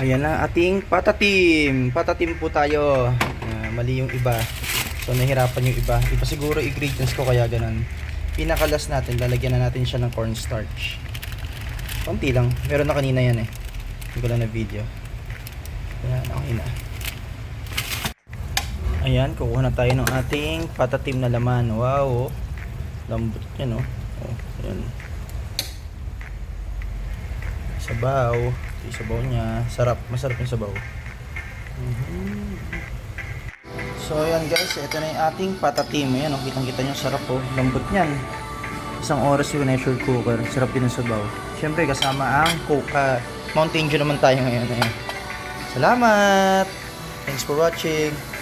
Ayan na ating patatim. Patatim po tayo. Mali yung iba. So nahirapan yung iba. Iba siguro ingredients ko kaya ganun. Pinakalas natin, lalagyan na natin siya ng cornstarch. Konti lang. Meron na kanina yan eh. Hindi ko lang na video. Ayan, okay na. Ayan, kukuha na tayo ng ating patatim na laman. Wow, oh. Lambot yan, oh. Oh, ayan. Sabaw. Yung sabaw niya. Sarap. Masarap yung sabaw. So, ayan guys. Ito na yung ating patatim. Ayan, oh. Kitang-kita nyo. Sarap, oh. Lambot yan. Isang oras yung natural cooker. Sarap din ang sabaw. Siyempre, kasama ang Coca. Mountain Dew naman tayo ngayon. Ayan. Salamat! Thanks for watching.